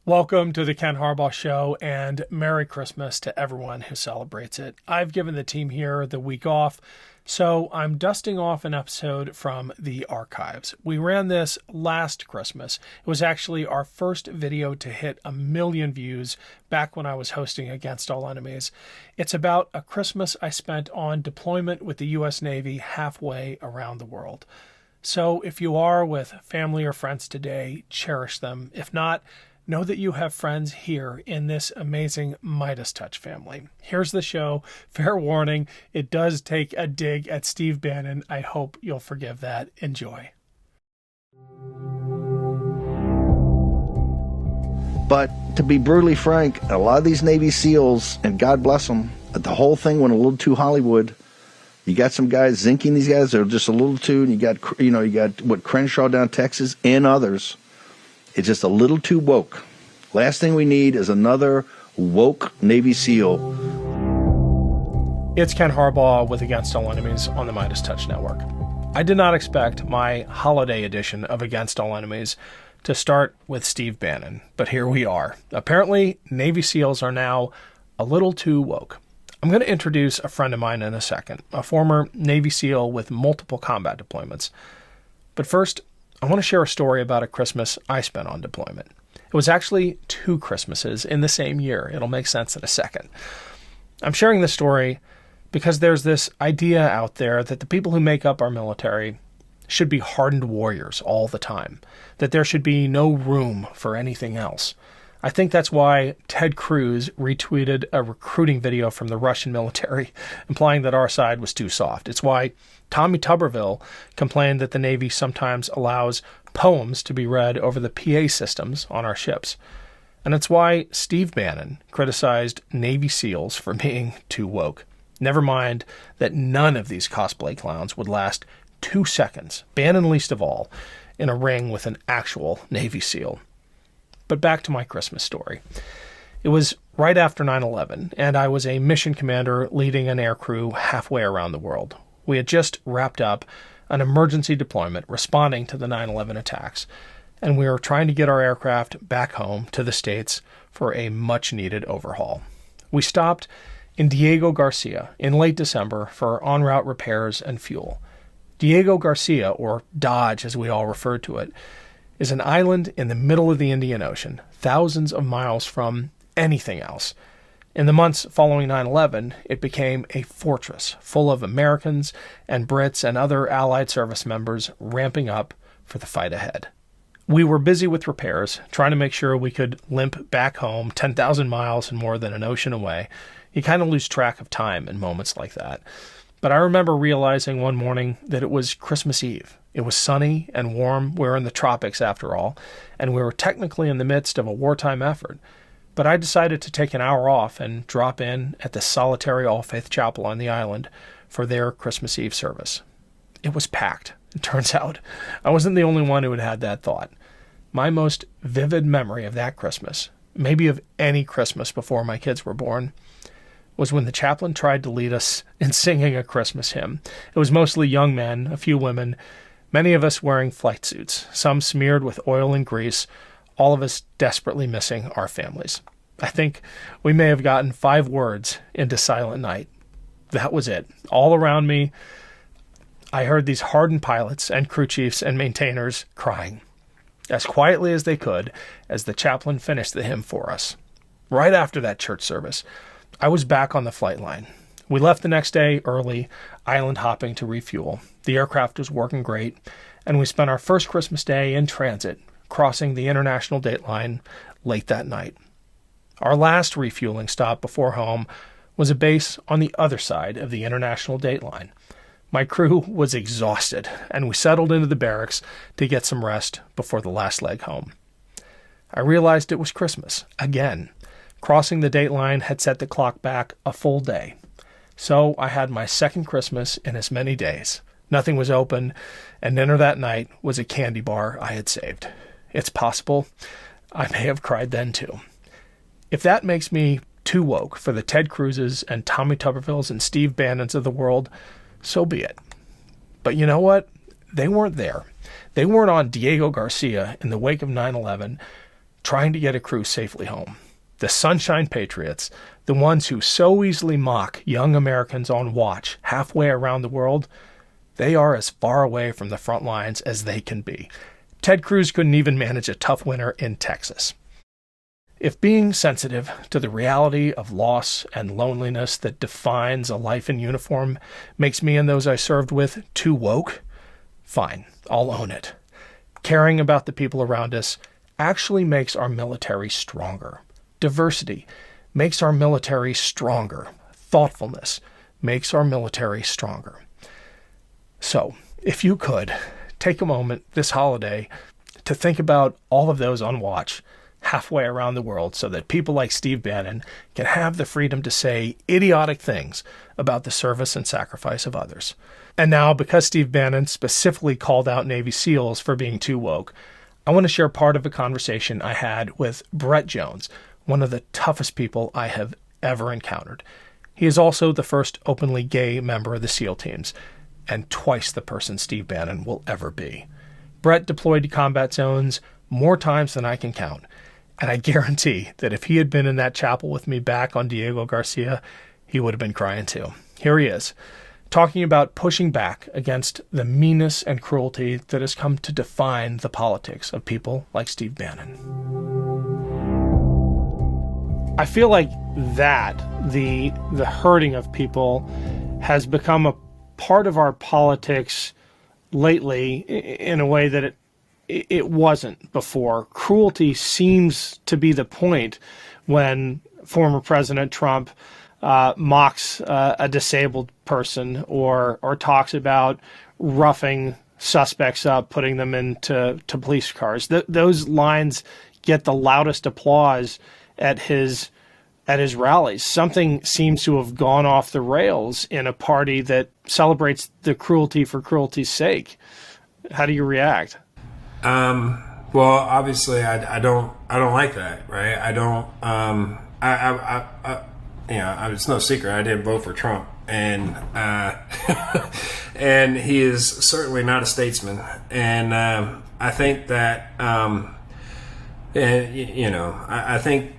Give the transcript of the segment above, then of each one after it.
Welcome to the Ken Harbaugh Show, and Merry Christmas to everyone who celebrates it. I've given the team here the week off, so I'm dusting off an episode from the archives. We ran this last Christmas. It was actually our first video to hit 1 million views back when I was hosting Against All Enemies. It's about a Christmas I spent on deployment with the U.S. Navy halfway around the world. So if you are with family or friends today, cherish them. If not, know that you have friends here in this amazing MeidasTouch family. Here's the show. Fair warning, it does take a dig at Steve Bannon. I hope you'll forgive that. Enjoy. But to be brutally frank, a lot of these Navy SEALs, and God bless them, the whole thing went a little too Hollywood. You got some guys zinking these guys. They're just a little too, and you got what Crenshaw down Texas and others. It's just a little too woke. Last thing we need is another woke Navy SEAL. It's Ken Harbaugh with Against All Enemies on the MeidasTouch Network. I did not expect my holiday edition of Against All Enemies to start with Steve Bannon, but here we are. Apparently, Navy SEALs are now a little too woke. I'm going to introduce a friend of mine in a second, a former Navy SEAL with multiple combat deployments. But first, I want to share a story about a Christmas I spent on deployment. It was actually 2 Christmases in the same year. It'll make sense in a second. I'm sharing this story because there's this idea out there that the people who make up our military should be hardened warriors all the time, that there should be no room for anything else. I think that's why Ted Cruz retweeted a recruiting video from the Russian military, implying that our side was too soft. It's why Tommy Tuberville complained that the Navy sometimes allows poems to be read over the PA systems on our ships. And it's why Steve Bannon criticized Navy SEALs for being too woke. Never mind that none of these cosplay clowns would last 2 seconds, Bannon least of all, in a ring with an actual Navy SEAL. But back to my Christmas story. It was right after 9/11, and I was a mission commander leading an aircrew halfway around the world. We had just wrapped up an emergency deployment responding to the 9/11 attacks, and we were trying to get our aircraft back home to the States for a much-needed overhaul. We stopped in Diego Garcia in late December for en route repairs and fuel. Diego Garcia, or Dodge as we all referred to it, is an island in the middle of the Indian Ocean, thousands of miles from anything else. In the months following 9/11, it became a fortress full of Americans and Brits and other Allied service members ramping up for the fight ahead. We were busy with repairs, trying to make sure we could limp back home 10,000 miles and more than an ocean away. You kind of lose track of time in moments like that. But I remember realizing one morning that it was Christmas Eve. It was sunny and warm. We were in the tropics after all, and we were technically in the midst of a wartime effort. But I decided to take an hour off and drop in at the solitary All-Faith Chapel on the island for their Christmas Eve service. It was packed, it turns out. I wasn't the only one who had had that thought. My most vivid memory of that Christmas, maybe of any Christmas before my kids were born, was when the chaplain tried to lead us in singing a Christmas hymn. It was mostly young men, a few women, many of us wearing flight suits, some smeared with oil and grease, all of us desperately missing our families. I think we may have gotten 5 words into Silent Night. That was it. All around me, I heard these hardened pilots and crew chiefs and maintainers crying, as quietly as they could, as the chaplain finished the hymn for us. Right after that church service, I was back on the flight line. We left the next day early, island hopping to refuel. The aircraft was working great, and we spent our first Christmas day in transit, crossing the international date line late that night. Our last refueling stop before home was a base on the other side of the international date line. My crew was exhausted, and we settled into the barracks to get some rest before the last leg home. I realized it was Christmas again. Crossing the date line had set the clock back a full day. So I had my second Christmas in as many days. Nothing was open, and dinner that night was a candy bar I had saved. It's possible I may have cried then too. If that makes me too woke for the Ted Cruzes and Tommy Tubervilles and Steve Bannons of the world, so be it. But you know what? They weren't there. They weren't on Diego Garcia in the wake of 9/11, trying to get a crew safely home. The Sunshine Patriots, the ones who so easily mock young Americans on watch halfway around the world, they are as far away from the front lines as they can be. Ted Cruz couldn't even manage a tough winter in Texas. If being sensitive to the reality of loss and loneliness that defines a life in uniform makes me and those I served with too woke, fine, I'll own it. Caring about the people around us actually makes our military stronger. Diversity makes our military stronger. Thoughtfulness makes our military stronger. So, if you could, take a moment this holiday to think about all of those on watch halfway around the world so that people like Steve Bannon can have the freedom to say idiotic things about the service and sacrifice of others. And now, because Steve Bannon specifically called out Navy SEALs for being too woke, I want to share part of a conversation I had with Brett Jones, one of the toughest people I have ever encountered. He is also the first openly gay member of the SEAL teams, and twice the person Steve Bannon will ever be. Brett deployed to combat zones more times than I can count, and I guarantee that if he had been in that chapel with me back on Diego Garcia, he would have been crying too. Here he is, talking about pushing back against the meanness and cruelty that has come to define the politics of people like Steve Bannon. I feel like that, the hurting of people, has become a part of our politics lately in a way that it wasn't before. Cruelty seems to be the point when former President Trump mocks a disabled person or talks about roughing suspects up, putting them into police cars. Those lines get the loudest applause at his rallies. Something seems to have gone off the rails in a party that celebrates the cruelty for cruelty's sake. How do you react? Well, obviously, I don't like that, right? I don't. It's no secret. I didn't vote for Trump, and and he is certainly not a statesman. And I think that, I think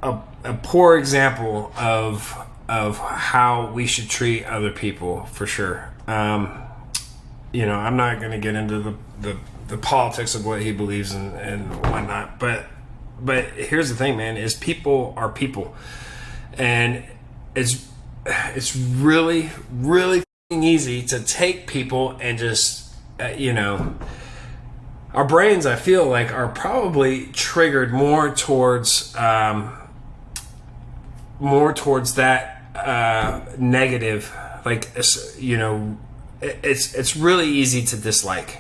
a poor example of how we should treat other people, for sure. I'm not going to get into the politics of what he believes in and whatnot, but here's the thing, man, is people are people, and it's really, really easy to take people and just, our brains, I feel like, are probably triggered more towards that negative, like, it's really easy to dislike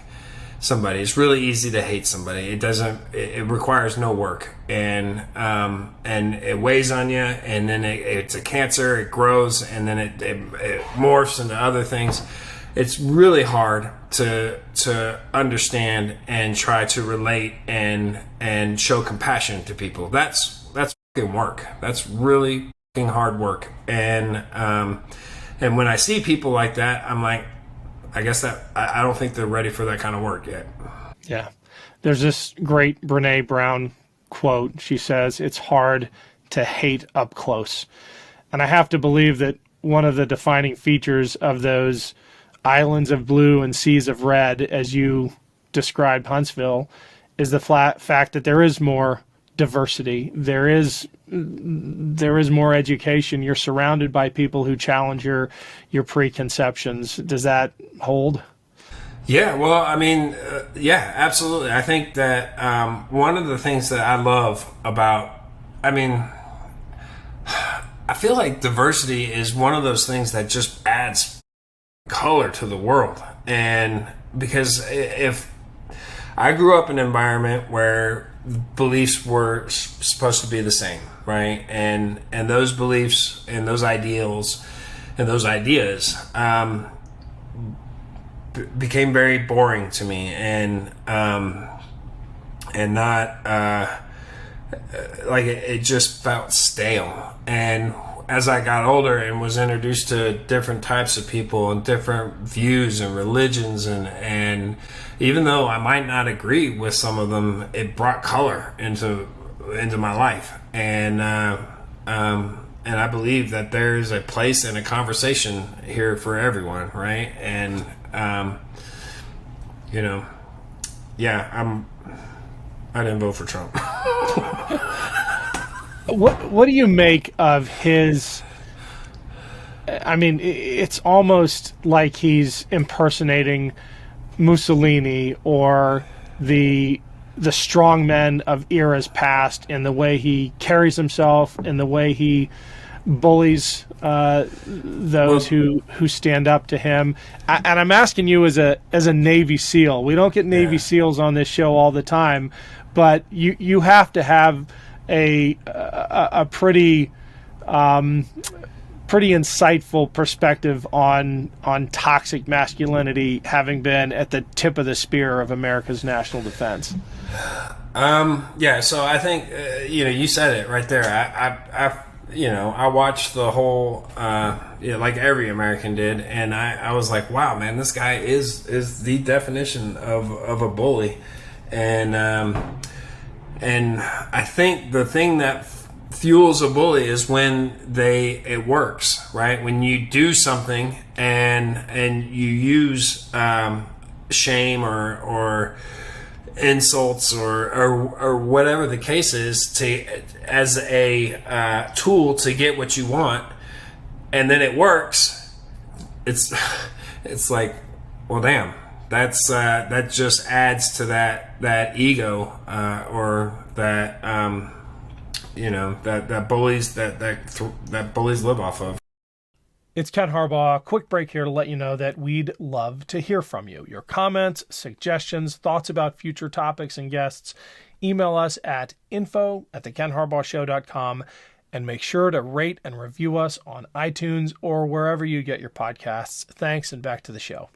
somebody. It's really easy to hate somebody. It requires no work, and it weighs on you, and then it's a cancer. It grows, and then it morphs into other things. It's really hard to understand and try to relate and show compassion to people. That's fucking work. That's really fucking hard work. And when I see people like that, I'm like, I guess that I don't think they're ready for that kind of work yet. Yeah. There's this great Brene Brown quote. She says, "It's hard to hate up close." And I have to believe that one of the defining features of those islands of blue and seas of red, as you described Huntsville, is the fact that there is more diversity. There is more education. You're surrounded by people who challenge your preconceptions. Does that hold? Yeah, well, I mean, yeah, absolutely. I think that one of the things that I love about, I feel like diversity is one of those things that just adds color to the world. And because if I grew up in an environment where beliefs were supposed to be the same, right? And those beliefs and those ideals and those ideas became very boring to me, and not like it just felt stale. And as I got older and was introduced to different types of people and different views and religions, and even though I might not agree with some of them, it brought color into my life. And I believe that there's a place and a conversation here for everyone, right? And I didn't vote for Trump. What do you make of his? I mean, it's almost like he's impersonating Mussolini or the strong men of eras past in the way he carries himself, in the way he bullies those who stand up to him. And I'm asking you as a Navy SEAL. We don't get Navy SEALs on this show all the time, but you have to have a pretty insightful perspective on toxic masculinity, having been at the tip of the spear of America's national defense. So I think you said it right there. I watched the whole like every American did, and I was like, wow, man, this guy is the definition of a bully. And I think the thing that fuels a bully is when it works, right? When you do something and you use shame or insults or whatever the case is as a tool to get what you want, and then it works. It's like, well, damn, that just adds to that ego or that that bullies live off of. It's Ken Harbaugh. Quick break here to let you know that we'd love to hear from you. Your comments, suggestions, thoughts about future topics and guests. Email us at info@thekenharbaughshow.com, and make sure to rate and review us on iTunes or wherever you get your podcasts. Thanks, and back to the show.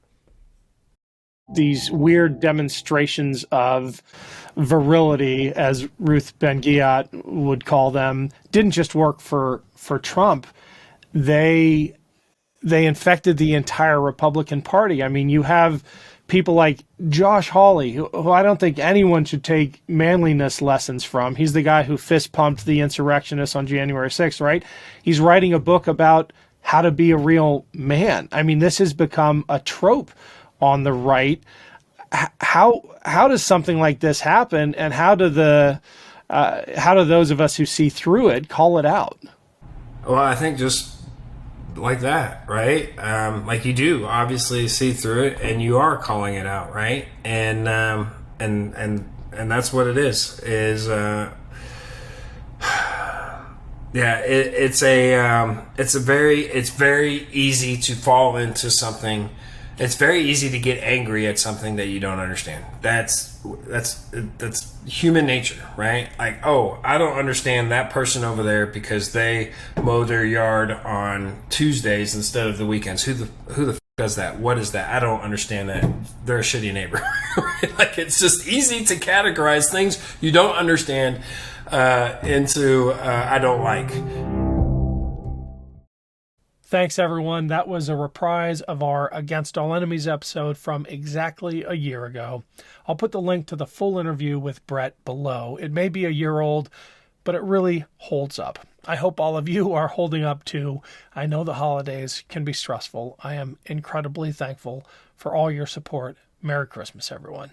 These weird demonstrations of virility, as Ruth Ben-Ghiat would call them, didn't just work for Trump. They infected the entire Republican Party. I mean, you have people like Josh Hawley, who I don't think anyone should take manliness lessons from. He's the guy who fist pumped the insurrectionists on January 6th, right? He's writing a book about how to be a real man. I mean, this has become a trope on the right. How does something like this happen, and how do those of us who see through it call it out? Well, I think just like that, right? Like you do obviously see through it, and you are calling it out, right? And that's what it is. It's very easy to fall into something. It's very easy to get angry at something that you don't understand. That's human nature, right? Like, oh, I don't understand that person over there because they mow their yard on Tuesdays instead of the weekends. Who the f- does that? What is that? I don't understand that. They're a shitty neighbor. Like, it's just easy to categorize things you don't understand into I don't like. Thanks, everyone. That was a reprise of our Against All Enemies episode from exactly a year ago. I'll put the link to the full interview with Brett below. It may be a year old, but it really holds up. I hope all of you are holding up too. I know the holidays can be stressful. I am incredibly thankful for all your support. Merry Christmas, everyone.